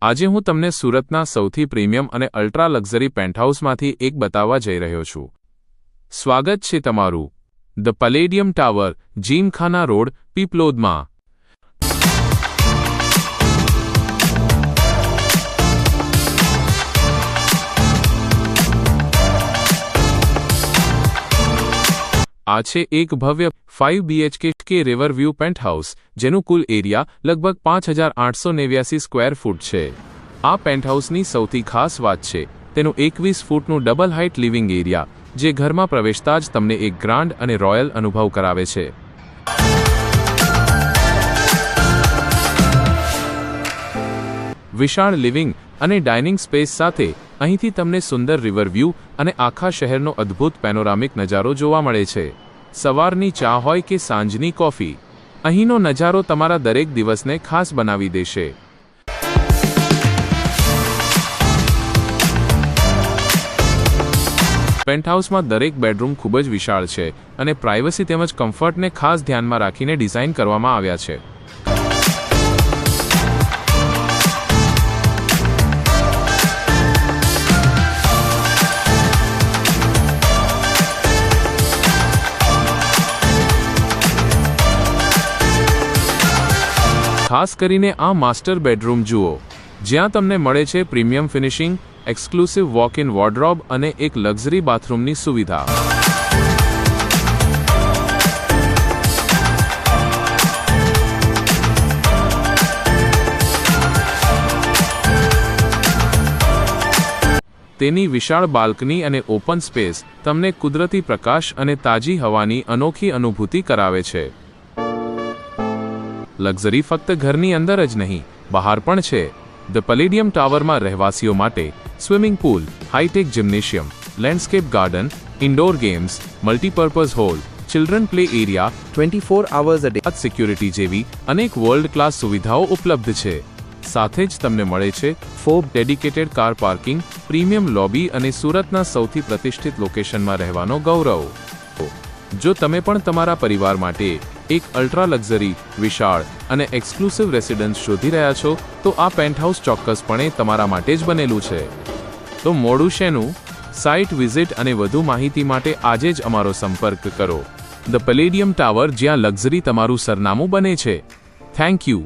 આજે હું તમને સુરતના સૌથી પ્રીમિયમ અને અલ્ટ્રા લક્ઝરી પેન્ટહાઉસમાંથી એક બતાવવા જઈ રહ્યો છું। સ્વાગત છે તમારું the Palladium tower, Gymkhana road, પીપલોદમાં। આ છે એક ભવ્ય 5 BHK રિવરવ્યૂ પેન્ટહાઉસ, જેનું કુલ એરિયા લગભગ 5889 સ્ક્વેર ફૂટ છે। આ પેન્ટહાઉસની સૌથી ખાસ વાત છે તેનું 21 ફૂટનું ડબલ હાઇટ લિવિંગ એરિયા, જે ઘરમાં પ્રવેશતા જ તમને એક ગ્રાન્ડ અને રોયલ અનુભવ કરાવે છે। વિશાળ લિવિંગ અને ડાઇનિંગ સ્પેસ સાથે અહીંથી તમને સુંદર રિવરવ્યૂ અને આખા શહેરનો અદ્ભુત પેનોરામિક નજારો જોવા મળે છે। સવારની ચા હોય કે સાંજની કોફી, અહીંનો નજારો તમારા દરેક દિવસને ખાસ બનાવી દેશે। પેન્ટહાઉસમાં દરેક બેડરૂમ ખૂબ જ વિશાળ છે અને પ્રાઇવસી તેમજ કમ્ફર્ટને ખાસ ધ્યાનમાં રાખીને ડિઝાઇન કરવામાં આવ્યા છે। ખાસ કરીને આ માસ્ટર બેડરૂમ જુઓ, જ્યાં તમને મળે છે premium finishing, exclusive walk-in wardrobe અને એક લક્ઝરી બાથરૂમની સુવિધા। તેની વિશાળ બાલ્કની અને ઓપન સ્પેસ તમને કુદરતી પ્રકાશ અને તાજી હવાની અનોખી અનુભૂતિ કરાવે છે। લક્ઝરી ફક્ત ઘરની અંદર જ નહીં, બહાર પણ છે। ધ પેલેડિયમ ટાવરમાં રહેવાસીઓ માટે swimming pool, hi tech gymnasium, landscape garden, indoor games, multipurpose hall, children play area, 24 hours a day security જેવી અનેક વર્લ્ડ ક્લાસ સુવિધાઓ ઉપલબ્ધ છે। સાથે જ તમને મળે છે 4 dedicated car parking, premium lobby અને સુરતના સૌથી પ્રતિષ્ઠિત લોકેશનમાં રહેવાનો ગૌરવ। જો તમે પણ તમારા પરિવાર માટે એક અલ્ટ્રા લક્ઝરી, વિશાળ અને એક્સક્લુસિવ રેસિડન્સ શોધી રહ્યા છો, તો આ પેન્ટહાઉસ ચોક્કસપણે તમારા માટે જ બનેલું છે। તો મોડું શેનું? સાઇટ વિઝિટ અને વધુ માહિતી માટે આજે જ અમારો સંપર્ક કરો। ધ પેલેડિયમ ટાવર, જ્યાં લક્ઝરી તમારું સરનામું બને છે। Thank you.